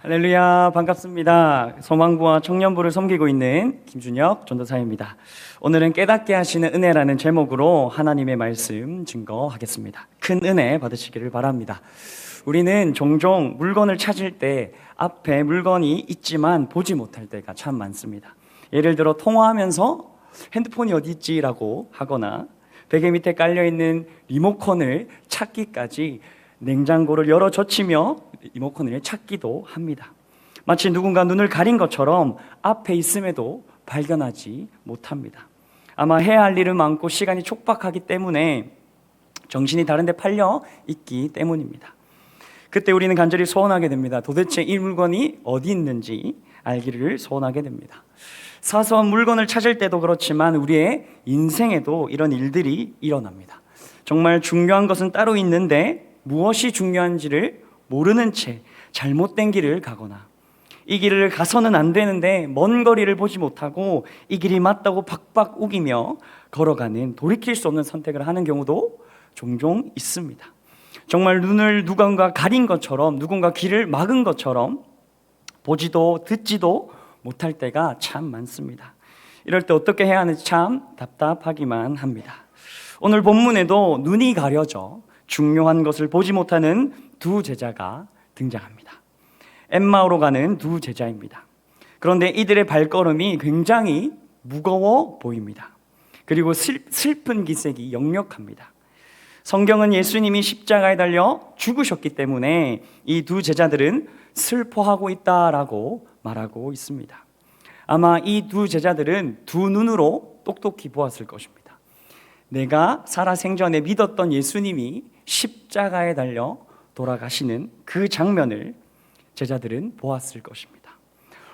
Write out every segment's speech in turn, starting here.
할렐루야, 반갑습니다. 소망부와 청년부를 섬기고 있는 김준혁 전도사입니다. 오늘은 깨닫게 하시는 은혜라는 제목으로 하나님의 말씀 증거하겠습니다. 큰 은혜 받으시기를 바랍니다. 우리는 종종 물건을 찾을 때 앞에 물건이 있지만 보지 못할 때가 참 많습니다. 예를 들어 통화하면서 핸드폰이 어디 있지라고 하거나 베개 밑에 깔려있는 리모컨을 찾기까지 냉장고를 열어 젖히며 리모컨을 찾기도 합니다. 마치 누군가 눈을 가린 것처럼 앞에 있음에도 발견하지 못합니다. 아마 해야 할 일은 많고 시간이 촉박하기 때문에 정신이 다른 데 팔려 있기 때문입니다. 그때 우리는 간절히 소원하게 됩니다. 도대체 이 물건이 어디 있는지 알기를 소원하게 됩니다. 사소한 물건을 찾을 때도 그렇지만 우리의 인생에도 이런 일들이 일어납니다. 정말 중요한 것은 따로 있는데 무엇이 중요한지를 모르는 채 잘못된 길을 가거나 이 길을 가서는 안 되는데 먼 거리를 보지 못하고 이 길이 맞다고 박박 우기며 걸어가는 돌이킬 수 없는 선택을 하는 경우도 종종 있습니다. 정말 눈을 누군가 가린 것처럼 누군가 길을 막은 것처럼 보지도 듣지도 못할 때가 참 많습니다. 이럴 때 어떻게 해야 하는지 참 답답하기만 합니다. 오늘 본문에도 눈이 가려져 중요한 것을 보지 못하는 두 제자가 등장합니다. 엠마오로 가는 두 제자입니다. 그런데 이들의 발걸음이 굉장히 무거워 보입니다. 그리고 슬픈 기색이 역력합니다. 성경은 예수님이 십자가에 달려 죽으셨기 때문에 이 두 제자들은 슬퍼하고 있다라고 말하고 있습니다. 아마 이 두 제자들은 두 눈으로 똑똑히 보았을 것입니다. 내가 살아생전에 믿었던 예수님이 십자가에 달려 돌아가시는 그 장면을 제자들은 보았을 것입니다.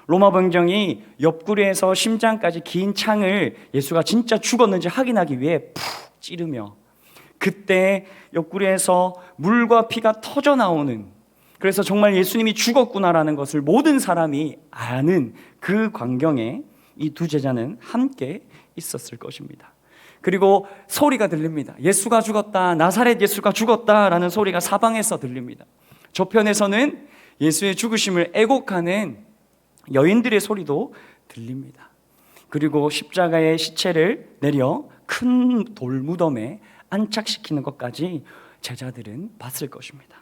로마 병정이 옆구리에서 심장까지 긴 창을 예수가 진짜 죽었는지 확인하기 위해 푹 찌르며 그때 옆구리에서 물과 피가 터져 나오는, 그래서 정말 예수님이 죽었구나라는 것을 모든 사람이 아는 그 광경에 이 두 제자는 함께 있었을 것입니다. 그리고 소리가 들립니다. 예수가 죽었다, 나사렛 예수가 죽었다라는 소리가 사방에서 들립니다. 저편에서는 예수의 죽으심을 애곡하는 여인들의 소리도 들립니다. 그리고 십자가의 시체를 내려 큰 돌무덤에 안착시키는 것까지 제자들은 봤을 것입니다.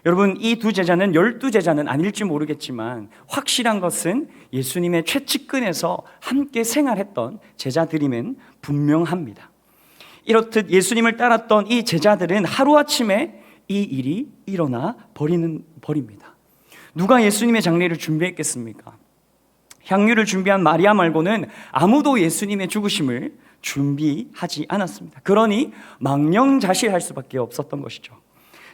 여러분, 이 두 제자는 12제자는 아닐지 모르겠지만 확실한 것은 예수님의 최측근에서 함께 생활했던 제자들임은 분명합니다. 이렇듯 예수님을 따랐던 이 제자들은 하루아침에 이 일이 일어나 버립니다. 누가 예수님의 장례를 준비했겠습니까? 향유를 준비한 마리아 말고는 아무도 예수님의 죽으심을 준비하지 않았습니다. 그러니 망령자실할 수밖에 없었던 것이죠.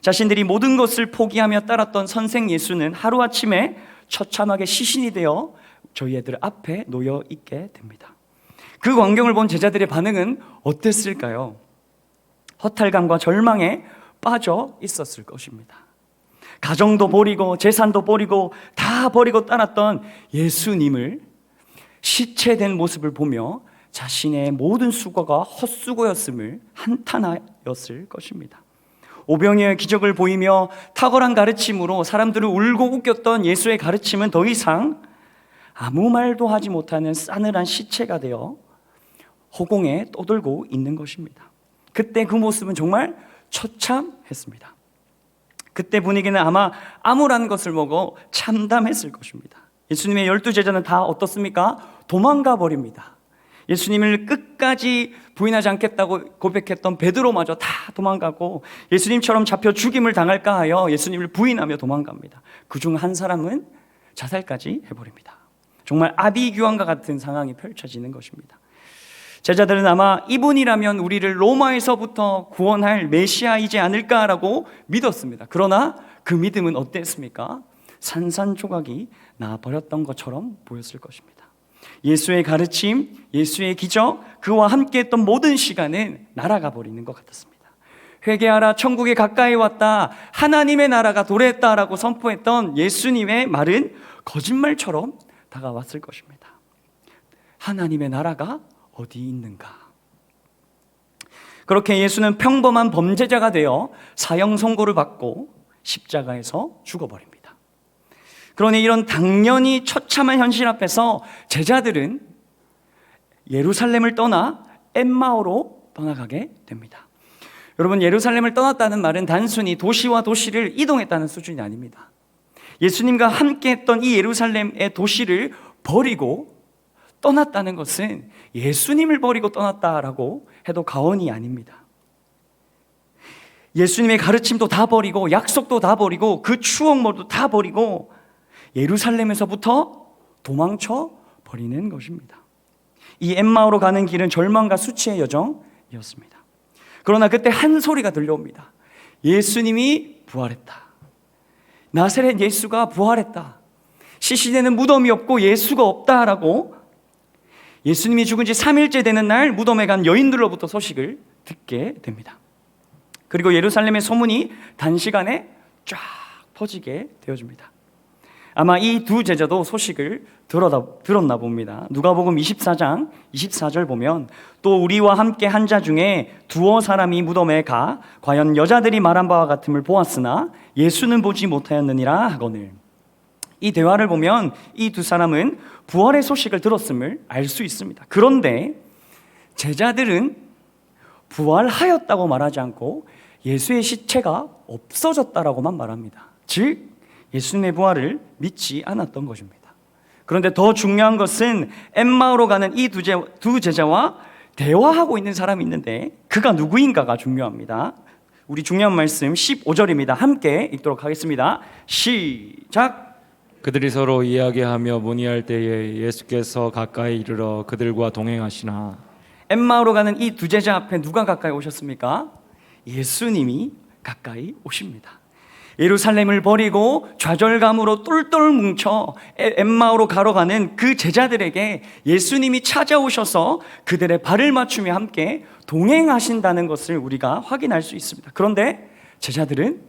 자신들이 모든 것을 포기하며 따랐던 선생 예수는 하루아침에 처참하게 시신이 되어 저희 애들 앞에 놓여 있게 됩니다. 그 광경을 본 제자들의 반응은 어땠을까요? 허탈감과 절망에 빠져 있었을 것입니다. 가정도 버리고 재산도 버리고 다 버리고 따랐던 예수님을 시체된 모습을 보며 자신의 모든 수고가 헛수고였음을 한탄하였을 것입니다. 오병이어의 기적을 보이며 탁월한 가르침으로 사람들을 울고 웃겼던 예수의 가르침은 더 이상 아무 말도 하지 못하는 싸늘한 시체가 되어 허공에 떠돌고 있는 것입니다. 그때 그 모습은 정말 처참했습니다. 그때 분위기는 아마 암울한 것을 먹어 참담했을 것입니다. 예수님의 12제자는 다 어떻습니까? 도망가 버립니다. 예수님을 끝까지 부인하지 않겠다고 고백했던 베드로마저 다 도망가고 예수님처럼 잡혀 죽임을 당할까 하여 예수님을 부인하며 도망갑니다. 그중 한 사람은 자살까지 해버립니다. 정말 아비규환과 같은 상황이 펼쳐지는 것입니다. 제자들은 아마 이분이라면 우리를 로마에서부터 구원할 메시아이지 않을까라고 믿었습니다. 그러나 그 믿음은 어땠습니까? 산산조각이 나버렸던 것처럼 보였을 것입니다. 예수의 가르침, 예수의 기적, 그와 함께했던 모든 시간은 날아가 버리는 것 같았습니다. 회개하라, 천국이 가까이 왔다, 하나님의 나라가 도래했다라고 선포했던 예수님의 말은 거짓말처럼 다가왔을 것입니다. 하나님의 나라가 어디 있는가? 그렇게 예수는 평범한 범죄자가 되어 사형 선고를 받고 십자가에서 죽어버립니다. 그러니 이런 당연히 처참한 현실 앞에서 제자들은 예루살렘을 떠나 엠마오로 떠나가게 됩니다. 여러분, 예루살렘을 떠났다는 말은 단순히 도시와 도시를 이동했다는 수준이 아닙니다. 예수님과 함께 했던 이 예루살렘의 도시를 버리고 떠났다는 것은 예수님을 버리고 떠났다라고 해도 과언이 아닙니다. 예수님의 가르침도 다 버리고 약속도 다 버리고 그 추억물도 다 버리고 예루살렘에서부터 도망쳐 버리는 것입니다. 이 엠마오로 가는 길은 절망과 수치의 여정이었습니다. 그러나 그때 한 소리가 들려옵니다. 예수님이 부활했다. 나사렛 예수가 부활했다. 시신에는 무덤이 없고 예수가 없다라고 예수님이 죽은 지 3일째 되는 날 무덤에 간 여인들로부터 소식을 듣게 됩니다. 그리고 예루살렘의 소문이 단시간에 쫙 퍼지게 되어집니다. 아마 이 두 제자도 소식을 들었나 봅니다. 누가복음 24장 24절 보면 또 우리와 함께 한 자 중에 두어 사람이 무덤에 가 과연 여자들이 말한 바와 같음을 보았으나 예수는 보지 못하였느니라 하거늘. 이 대화를 보면 이 두 사람은 부활의 소식을 들었음을 알 수 있습니다. 그런데 제자들은 부활하였다고 말하지 않고 예수의 시체가 없어졌다라고만 말합니다. 즉 예수님의 부활을 믿지 않았던 것입니다. 그런데 더 중요한 것은 엠마오로 가는 이 두 제자와 대화하고 있는 사람이 있는데 그가 누구인가가 중요합니다. 우리 중요한 말씀 15절입니다. 함께 읽도록 하겠습니다. 시작. 그들이 서로 이야기하며 문의할 때에 예수께서 가까이 이르러 그들과 동행하시나. 엠마오로 가는 이 두 제자 앞에 누가 가까이 오셨습니까? 예수님이 가까이 오십니다. 예루살렘을 버리고 좌절감으로 똘똘 뭉쳐 엠마오로 가러 가는 그 제자들에게 예수님이 찾아오셔서 그들의 발을 맞추며 함께 동행하신다는 것을 우리가 확인할 수 있습니다. 그런데 제자들은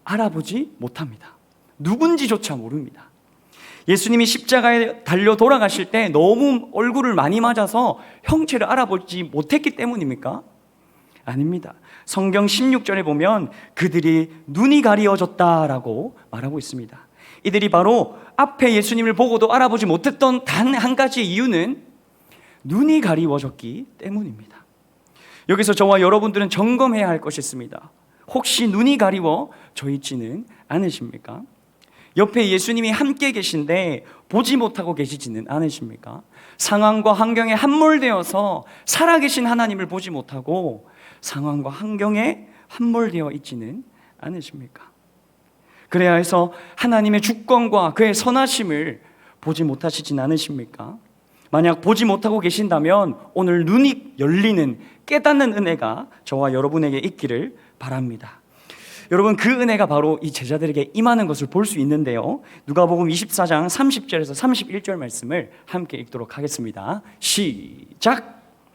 알아보지 못합니다. 누군지조차 모릅니다. 예수님이 십자가에 달려 돌아가실 때 너무 얼굴을 많이 맞아서 형체를 알아보지 못했기 때문입니까? 아닙니다. 성경 16절에 보면 그들이 눈이 가리워졌다라고 말하고 있습니다. 이들이 바로 앞에 예수님을 보고도 알아보지 못했던 단 한 가지의 이유는 눈이 가리워졌기 때문입니다. 여기서 저와 여러분들은 점검해야 할 것이 있습니다. 혹시 눈이 가리워져 있지는 않으십니까? 옆에 예수님이 함께 계신데 보지 못하고 계시지는 않으십니까? 상황과 환경에 함몰되어서 살아계신 하나님을 보지 못하고 상황과 환경에 함몰되어 있지는 않으십니까? 그래야 해서 하나님의 주권과 그의 선하심을 보지 못하시진 않으십니까? 만약 보지 못하고 계신다면 오늘 눈이 열리는 깨닫는 은혜가 저와 여러분에게 있기를 바랍니다. 여러분, 그 은혜가 바로 이 제자들에게 임하는 것을 볼 수 있는데요. 누가복음 24장 30절에서 31절 말씀을 함께 읽도록 하겠습니다. 시작.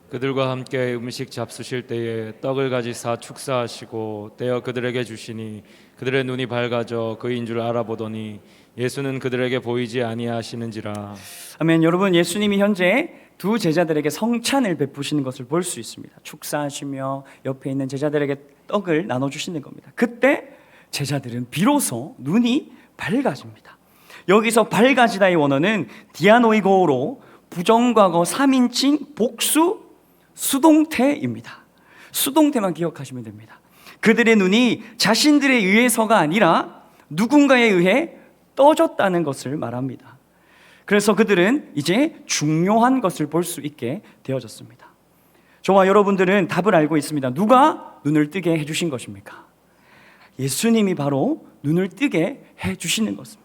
그들과 함께 음식 잡수실 때에 떡을 가지사 축사하시고 떼어 그들에게 주시니 그들의 눈이 밝아져 그인 줄 알아보더니 예수는 그들에게 보이지 아니하시는지라. 아멘. 여러분, 예수님이 현재 두 제자들에게 성찬을 베푸시는 것을 볼 수 있습니다. 축사하시며 옆에 있는 제자들에게 떡을 나눠주시는 겁니다. 그때 제자들은 비로소 눈이 밝아집니다. 여기서 밝아지다의 원어는 디아노이고로 부정과거 3인칭 복수 수동태입니다. 수동태만 기억하시면 됩니다. 그들의 눈이 자신들에 의해서가 아니라 누군가에 의해 떠졌다는 것을 말합니다. 그래서 그들은 이제 중요한 것을 볼 수 있게 되어졌습니다. 저와 여러분들은 답을 알고 있습니다. 누가 눈을 뜨게 해주신 것입니까? 예수님이 바로 눈을 뜨게 해주시는 것입니다.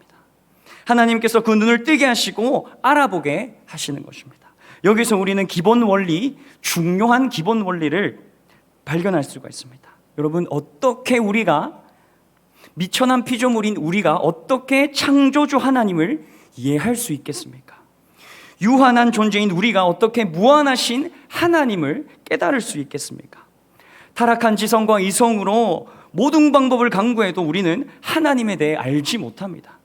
하나님께서 그 눈을 뜨게 하시고 알아보게 하시는 것입니다. 여기서 우리는 기본 원리, 중요한 기본 원리를 발견할 수가 있습니다. 여러분, 어떻게 우리가 미천한 피조물인 우리가 어떻게 창조주 하나님을 이해할 수 있겠습니까? 유한한 존재인 우리가 어떻게 무한하신 하나님을 깨달을 수 있겠습니까? 타락한 지성과 이성으로 모든 방법을 강구해도 우리는 하나님에 대해 알지 못합니다.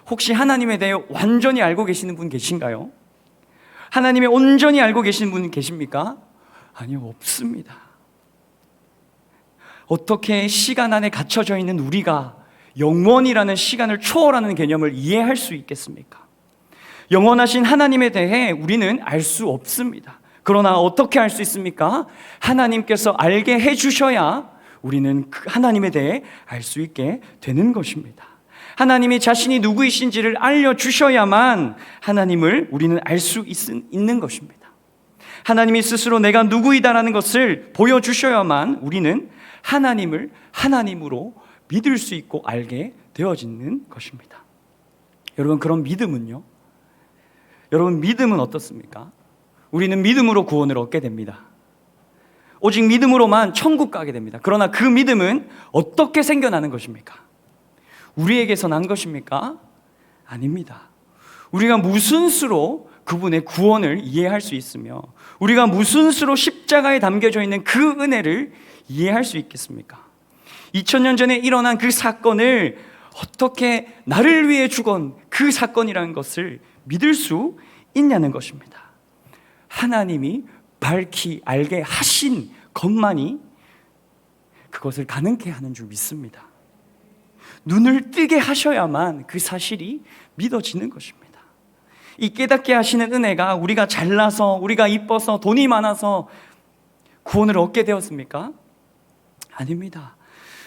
혹시 하나님에 대해 완전히 알고 계시는 분 계신가요? 하나님을 온전히 알고 계시는 분 계십니까? 아니요, 없습니다. 어떻게 시간 안에 갇혀져 있는 우리가 영원이라는 시간을 초월하는 개념을 이해할 수 있겠습니까? 영원하신 하나님에 대해 우리는 알 수 없습니다. 그러나 어떻게 알 수 있습니까? 하나님께서 알게 해주셔야 우리는 그 하나님에 대해 알 수 있게 되는 것입니다. 하나님이 자신이 누구이신지를 알려주셔야만 하나님을 우리는 알 수 있는 것입니다. 하나님이 스스로 내가 누구이다라는 것을 보여주셔야만 우리는 하나님을 하나님으로 믿을 수 있고 알게 되어지는 것입니다. 여러분, 그런 믿음은요? 여러분, 믿음은 어떻습니까? 우리는 믿음으로 구원을 얻게 됩니다. 오직 믿음으로만 천국 가게 됩니다. 그러나 그 믿음은 어떻게 생겨나는 것입니까? 우리에게서 난 것입니까? 아닙니다. 우리가 무슨 수로 그분의 구원을 이해할 수 있으며 우리가 무슨 수로 십자가에 담겨져 있는 그 은혜를 이해할 수 있겠습니까? 2000년 전에 일어난 그 사건을 어떻게 나를 위해 죽은 그 사건이라는 것을 믿을 수 있냐는 것입니다. 하나님이 밝히 알게 하신 것만이 그것을 가능케 하는 줄 믿습니다. 눈을 뜨게 하셔야만 그 사실이 믿어지는 것입니다. 이 깨닫게 하시는 은혜가 우리가 잘나서, 우리가 이뻐서, 돈이 많아서 구원을 얻게 되었습니까? 아닙니다.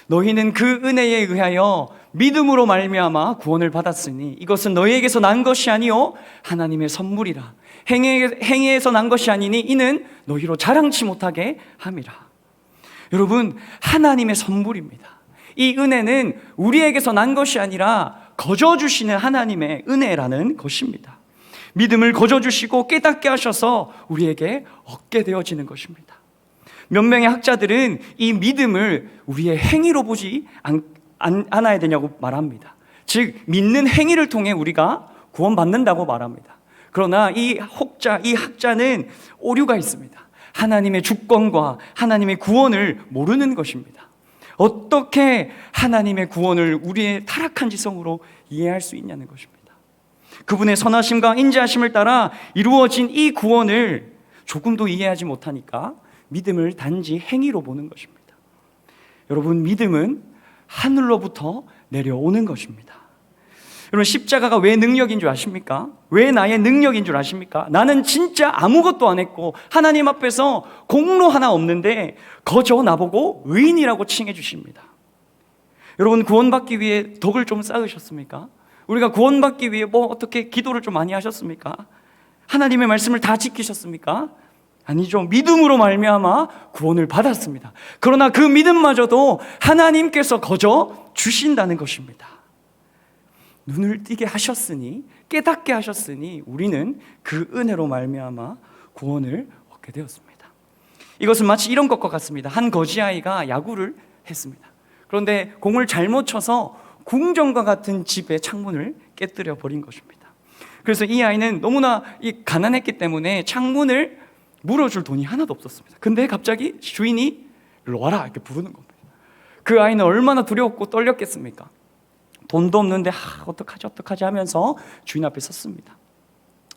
너희는 그 은혜에 의하여 믿음으로 말미암아 구원을 받았으니 이것은 너희에게서 난 것이 아니요 하나님의 선물이라. 행위에서 난 것이 아니니 이는 너희로 자랑치 못하게 함이라. 여러분, 하나님의 선물입니다. 이 은혜는 우리에게서 난 것이 아니라 거저 주시는 하나님의 은혜라는 것입니다. 믿음을 거저 주시고 깨닫게 하셔서 우리에게 얻게 되어지는 것입니다. 몇 명의 학자들은 이 믿음을 우리의 행위로 보지 않아야 되냐고 말합니다. 즉, 믿는 행위를 통해 우리가 구원받는다고 말합니다. 그러나 이 학자는 오류가 있습니다. 하나님의 주권과 하나님의 구원을 모르는 것입니다. 어떻게 하나님의 구원을 우리의 타락한 지성으로 이해할 수 있냐는 것입니다. 그분의 선하심과 인자하심을 따라 이루어진 이 구원을 조금도 이해하지 못하니까 믿음을 단지 행위로 보는 것입니다. 여러분, 믿음은 하늘로부터 내려오는 것입니다. 여러분, 십자가가 왜 능력인 줄 아십니까? 왜 나의 능력인 줄 아십니까? 나는 진짜 아무것도 안 했고 하나님 앞에서 공로 하나 없는데 거저 나보고 의인이라고 칭해 주십니다. 여러분, 구원받기 위해 덕을 좀 쌓으셨습니까? 우리가 구원받기 위해 어떻게 기도를 좀 많이 하셨습니까? 하나님의 말씀을 다 지키셨습니까? 아니죠. 믿음으로 말미암아 구원을 받았습니다. 그러나 그 믿음마저도 하나님께서 거저 주신다는 것입니다. 눈을 띄게 하셨으니, 깨닫게 하셨으니 우리는 그 은혜로 말미암아 구원을 얻게 되었습니다. 이것은 마치 이런 것과 같습니다. 한 거지아이가 야구를 했습니다. 그런데 공을 잘못 쳐서 궁전과 같은 집의 창문을 깨뜨려 버린 것입니다. 그래서 이 아이는 너무나 가난했기 때문에 창문을 물어줄 돈이 하나도 없었습니다. 근데 갑자기 주인이 일로 와라 이렇게 부르는 겁니다. 그 아이는 얼마나 두려웠고 떨렸겠습니까? 돈도 없는데 어떡하지 하면서 주인 앞에 섰습니다.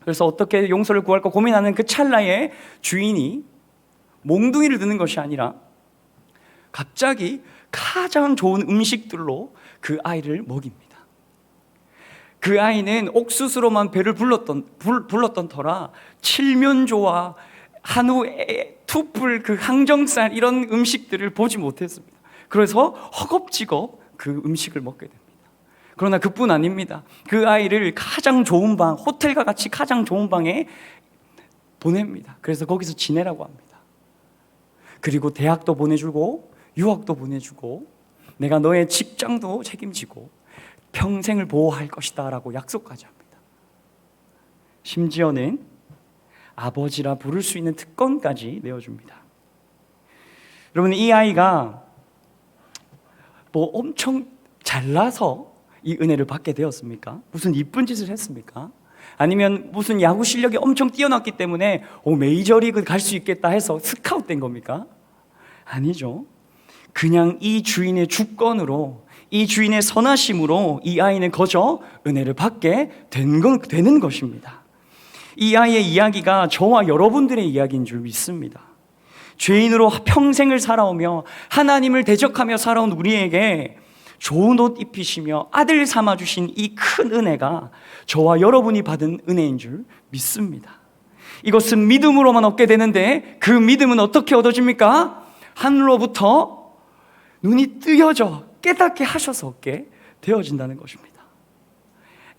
그래서 어떻게 용서를 구할까 고민하는 그 찰나에 주인이 몽둥이를 드는 것이 아니라 갑자기 가장 좋은 음식들로 그 아이를 먹입니다. 그 아이는 옥수수로만 배를 불렀던 터라 칠면조와 한우, 투뿔, 그 항정살 이런 음식들을 보지 못했습니다. 그래서 허겁지겁 그 음식을 먹게 됩니다. 그러나 그뿐 아닙니다. 그 아이를 가장 좋은 방, 호텔과 같이 가장 좋은 방에 보냅니다. 그래서 거기서 지내라고 합니다. 그리고 대학도 보내주고 유학도 보내주고 내가 너의 직장도 책임지고 평생을 보호할 것이다 라고 약속까지 합니다. 심지어는 아버지라 부를 수 있는 특권까지 내어줍니다. 여러분, 이 아이가 엄청 잘나서 이 은혜를 받게 되었습니까? 무슨 이쁜 짓을 했습니까? 아니면 무슨 야구 실력이 엄청 뛰어났기 때문에 메이저리그 갈 수 있겠다 해서 스카웃된 겁니까? 아니죠. 그냥 이 주인의 주권으로, 이 주인의 선하심으로 이 아이는 거저 은혜를 받게 되는 것입니다. 이 아이의 이야기가 저와 여러분들의 이야기인 줄 믿습니다. 죄인으로 평생을 살아오며 하나님을 대적하며 살아온 우리에게 좋은 옷 입히시며 아들 삼아주신 이 큰 은혜가 저와 여러분이 받은 은혜인 줄 믿습니다. 이것은 믿음으로만 얻게 되는데 그 믿음은 어떻게 얻어집니까? 하늘로부터 눈이 뜨여져 깨닫게 하셔서 얻게 되어진다는 것입니다.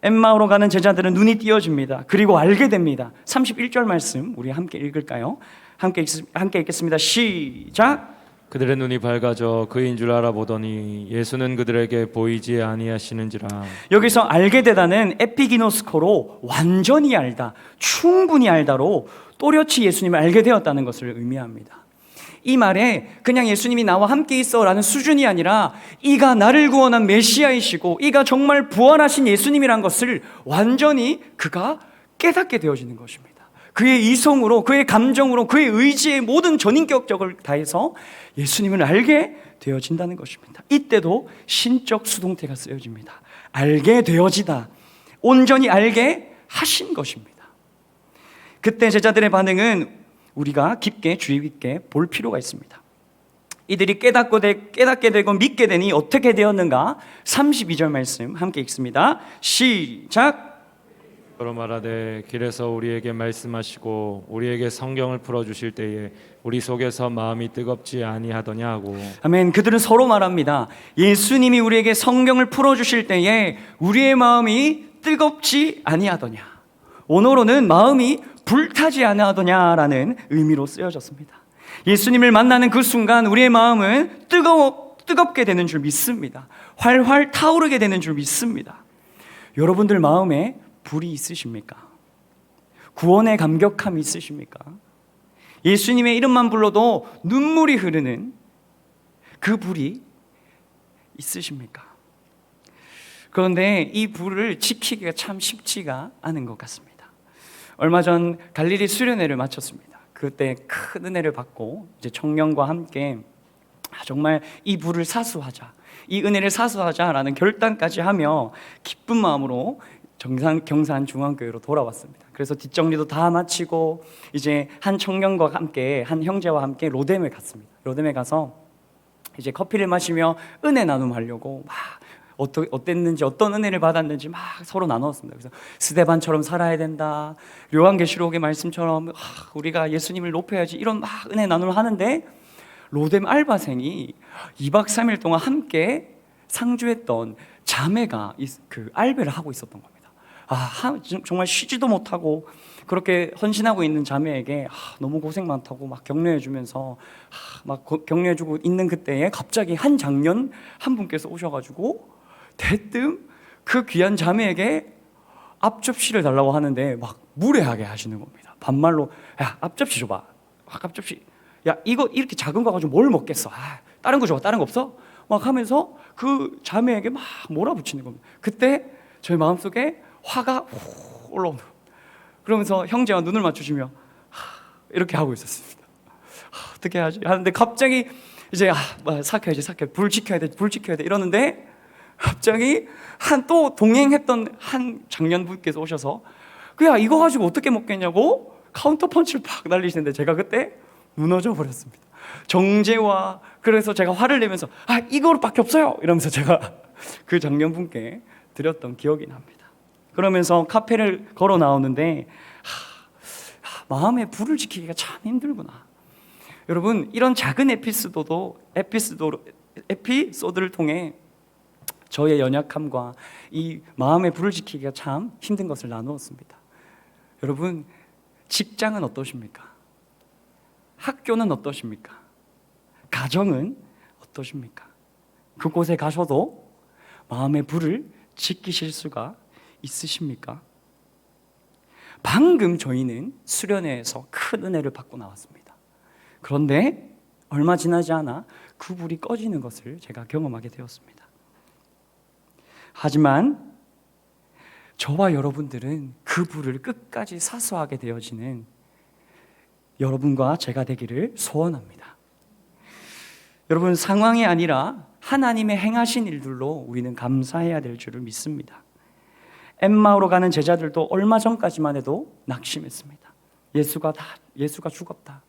엠마오로 가는 제자들은 눈이 띄어집니다. 그리고 알게 됩니다. 31절 말씀 우리 함께 읽을까요? 함께 읽겠습니다. 시작. 그들의 눈이 밝아져 그인 줄 알아보더니 예수는 그들에게 보이지 아니하시는지라. 여기서 알게 되다는 에피기노스코로 완전히 알다, 충분히 알다로 또렷이 예수님을 알게 되었다는 것을 의미합니다. 이 말에 그냥 예수님이 나와 함께 있어라는 수준이 아니라 이가 나를 구원한 메시아이시고 이가 정말 부활하신 예수님이란 것을 완전히 그가 깨닫게 되어지는 것입니다. 그의 이성으로, 그의 감정으로, 그의 의지의 모든 전인격적을 다해서 예수님을 알게 되어진다는 것입니다. 이때도 신적 수동태가 쓰여집니다. 알게 되어지다, 온전히 알게 하신 것입니다. 그때 제자들의 반응은 우리가 깊게 주의 깊게 볼 필요가 있습니다. 이들이 깨닫게 되고 믿게 되니 어떻게 되었는가? 32절 말씀 함께 읽습니다. 시작. 서로 말하되 길에서 우리에게 말씀하시고 우리에게 성경을 풀어주실 때에 우리 속에서 마음이 뜨겁지 아니하더냐 하고. 아멘. 그들은 서로 말합니다. 예수님이 우리에게 성경을 풀어주실 때에 우리의 마음이 뜨겁지 아니하더냐. 원어로는 마음이 불타지 아니하더냐라는 의미로 쓰여졌습니다. 예수님을 만나는 그 순간 우리의 마음은 뜨겁게 되는 줄 믿습니다. 활활 타오르게 되는 줄 믿습니다. 여러분들 마음에 불이 있으십니까? 구원의 감격함이 있으십니까? 예수님의 이름만 불러도 눈물이 흐르는 그 불이 있으십니까? 그런데 이 불을 지키기가 참 쉽지가 않은 것 같습니다. 얼마 전 갈릴리 수련회를 마쳤습니다. 그때 큰 은혜를 받고 이제 청년과 함께 정말 이 불을 사수하자, 이 은혜를 사수하자라는 결단까지 하며 기쁜 마음으로 경산 중앙교회로 돌아왔습니다. 그래서 뒷정리도 다 마치고 이제 한 청년과 함께, 한 형제와 함께 로뎀에 갔습니다. 로뎀에 가서 이제 커피를 마시며 은혜 나눔하려고 막 어땠는지, 어떤 은혜를 받았는지 막 서로 나누었습니다. 그래서 스데반처럼 살아야 된다, 요한계시록의 말씀처럼 우리가 예수님을 높여야지, 이런 막 은혜 나눔을 하는데 로뎀 알바생이 2박 3일 동안 함께 상주했던 자매가 그 알배를 하고 있었던 겁니다. 정말 쉬지도 못하고 그렇게 헌신하고 있는 자매에게 너무 고생 많다고 막 격려해주면서 막 격려해주고 있는 그때에 갑자기 한 장년 한 분께서 오셔가지고 대뜸 그 귀한 자매에게 앞접시를 달라고 하는데 막 무례하게 하시는 겁니다. 반말로 야, 앞접시 줘봐. 앞접시. 야, 이거 이렇게 작은 거 가지고 뭘 먹겠어. 다른 거 줘봐. 다른 거 없어? 막 하면서 그 자매에게 막 몰아붙이는 겁니다. 그때 저희 마음속에 화가 올라오는, 그러면서 형제와 눈을 맞추시며 이렇게 하고 있었습니다. 어떻게 하지? 하는데 갑자기 이제 삭혀야지, 불 지켜야 돼 이러는데 갑자기 또 동행했던 한 장년분께서 오셔서 그야 이거 가지고 어떻게 먹겠냐고 카운터 펀치를 팍 날리시는데 제가 그때 무너져 버렸습니다. 정죄와, 그래서 제가 화를 내면서 이거밖에 없어요 이러면서 제가 그 장년분께 드렸던 기억이 납니다. 그러면서 카페를 걸어 나오는데 마음의 불을 지키기가 참 힘들구나. 여러분, 이런 작은 에피소드를 통해 저의 연약함과 이 마음의 불을 지키기가 참 힘든 것을 나누었습니다. 여러분, 직장은 어떠십니까? 학교는 어떠십니까? 가정은 어떠십니까? 그곳에 가셔도 마음의 불을 지키실 수가 있으십니까? 방금 저희는 수련회에서 큰 은혜를 받고 나왔습니다. 그런데 얼마 지나지 않아 그 불이 꺼지는 것을 제가 경험하게 되었습니다. 하지만 저와 여러분들은 그 불을 끝까지 사수하게 되어지는 여러분과 제가 되기를 소원합니다. 여러분, 상황이 아니라 하나님의 행하신 일들로 우리는 감사해야 될 줄을 믿습니다. 엠마오로 가는 제자들도 얼마 전까지만 해도 낙심했습니다. 예수가 죽었다.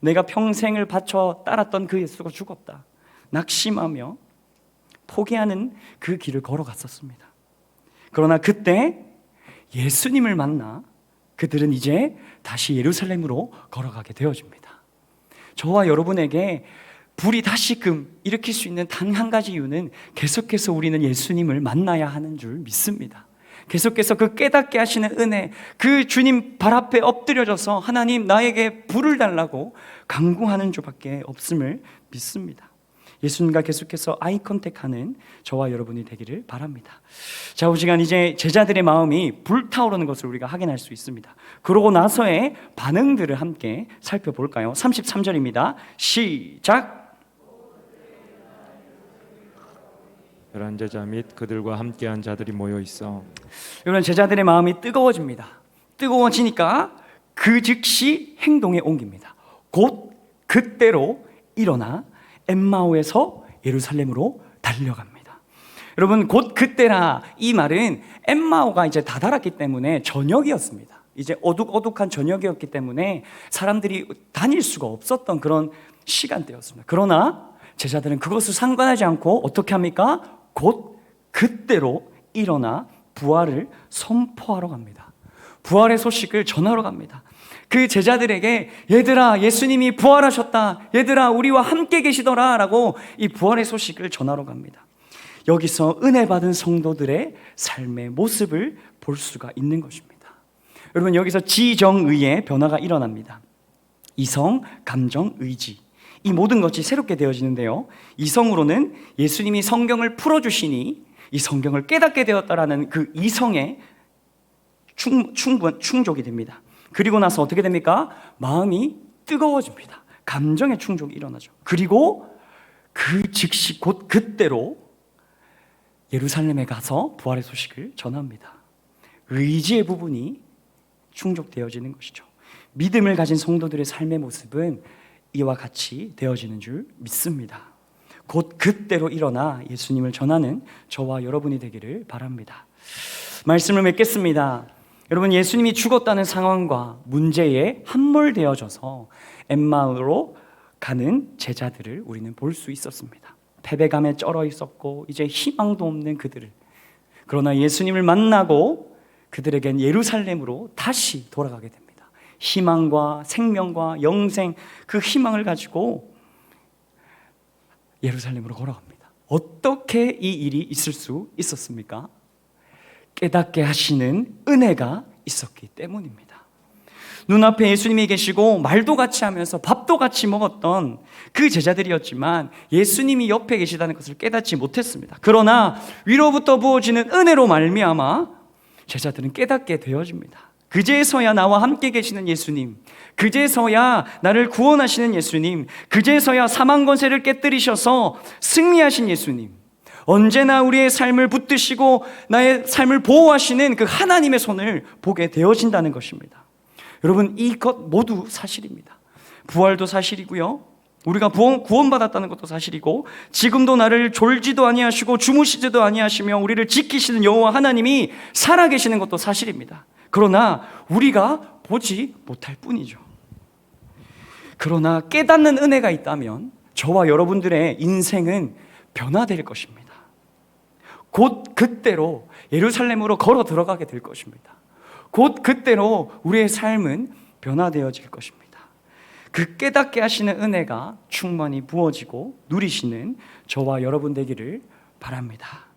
내가 평생을 바쳐 따랐던 그 예수가 죽었다. 낙심하며 포기하는 그 길을 걸어갔었습니다. 그러나 그때 예수님을 만나 그들은 이제 다시 예루살렘으로 걸어가게 되어집니다. 저와 여러분에게 불이 다시금 일으킬 수 있는 단 한 가지 이유는 계속해서 우리는 예수님을 만나야 하는 줄 믿습니다. 계속해서 그 깨닫게 하시는 은혜, 그 주님 발 앞에 엎드려져서 하나님 나에게 불을 달라고 간구하는 줄밖에 없음을 믿습니다. 예수님과 계속해서 아이 컨택하는 저와 여러분이 되기를 바랍니다. 자, 이 시간 이제 제자들의 마음이 불타오르는 것을 우리가 확인할 수 있습니다. 그러고 나서의 반응들을 함께 살펴볼까요? 33절입니다. 시작! 11제자 및 그들과 함께한 자들이 모여 있어 여러분, 제자들의 마음이 뜨거워집니다. 뜨거워지니까 그 즉시 행동에 옮깁니다. 곧 그때로 일어나 엠마오에서 예루살렘으로 달려갑니다. 여러분, 곧 그때라 이 말은 엠마오가 이제 다다랐기 때문에 저녁이었습니다. 이제 어둑어둑한 저녁이었기 때문에 사람들이 다닐 수가 없었던 그런 시간대였습니다. 그러나 제자들은 그것을 상관하지 않고 어떻게 합니까? 곧 그때로 일어나 부활을 선포하러 갑니다. 부활의 소식을 전하러 갑니다. 그 제자들에게 얘들아 예수님이 부활하셨다, 얘들아 우리와 함께 계시더라 라고 이 부활의 소식을 전하러 갑니다. 여기서 은혜 받은 성도들의 삶의 모습을 볼 수가 있는 것입니다. 여러분, 여기서 지정의의 변화가 일어납니다. 이성, 감정, 의지, 이 모든 것이 새롭게 되어지는데요, 이성으로는 예수님이 성경을 풀어주시니 이 성경을 깨닫게 되었다라는 그 이성의 충족이 됩니다. 그리고 나서 어떻게 됩니까? 마음이 뜨거워집니다. 감정의 충족이 일어나죠. 그리고 그 즉시 곧 그때로 예루살렘에 가서 부활의 소식을 전합니다. 의지의 부분이 충족되어지는 것이죠. 믿음을 가진 성도들의 삶의 모습은 이와 같이 되어지는 줄 믿습니다. 곧 그때로 일어나 예수님을 전하는 저와 여러분이 되기를 바랍니다. 말씀을 맺겠습니다. 여러분, 예수님이 죽었다는 상황과 문제에 함몰되어져서 엠마오로 가는 제자들을 우리는 볼 수 있었습니다. 패배감에 쩔어 있었고 이제 희망도 없는 그들을, 그러나 예수님을 만나고 그들에겐 예루살렘으로 다시 돌아가게 됩니다. 희망과 생명과 영생, 그 희망을 가지고 예루살렘으로 걸어갑니다. 어떻게 이 일이 있을 수 있었습니까? 깨닫게 하시는 은혜가 있었기 때문입니다. 눈앞에 예수님이 계시고 말도 같이 하면서 밥도 같이 먹었던 그 제자들이었지만 예수님이 옆에 계시다는 것을 깨닫지 못했습니다. 그러나 위로부터 부어지는 은혜로 말미암아 제자들은 깨닫게 되어집니다. 그제서야 나와 함께 계시는 예수님, 그제서야 나를 구원하시는 예수님, 그제서야 사망 권세를 깨뜨리셔서 승리하신 예수님, 언제나 우리의 삶을 붙드시고 나의 삶을 보호하시는 그 하나님의 손을 보게 되어진다는 것입니다. 여러분, 이것 모두 사실입니다. 부활도 사실이고요, 우리가 구원받았다는 것도 사실이고, 지금도 나를 졸지도 아니하시고 주무시지도 아니하시며 우리를 지키시는 여호와 하나님이 살아계시는 것도 사실입니다. 그러나 우리가 보지 못할 뿐이죠. 그러나 깨닫는 은혜가 있다면 저와 여러분들의 인생은 변화될 것입니다. 곧 그때로 예루살렘으로 걸어 들어가게 될 것입니다. 곧 그때로 우리의 삶은 변화되어질 것입니다. 그 깨닫게 하시는 은혜가 충만히 부어지고 누리시는 저와 여러분 되기를 바랍니다.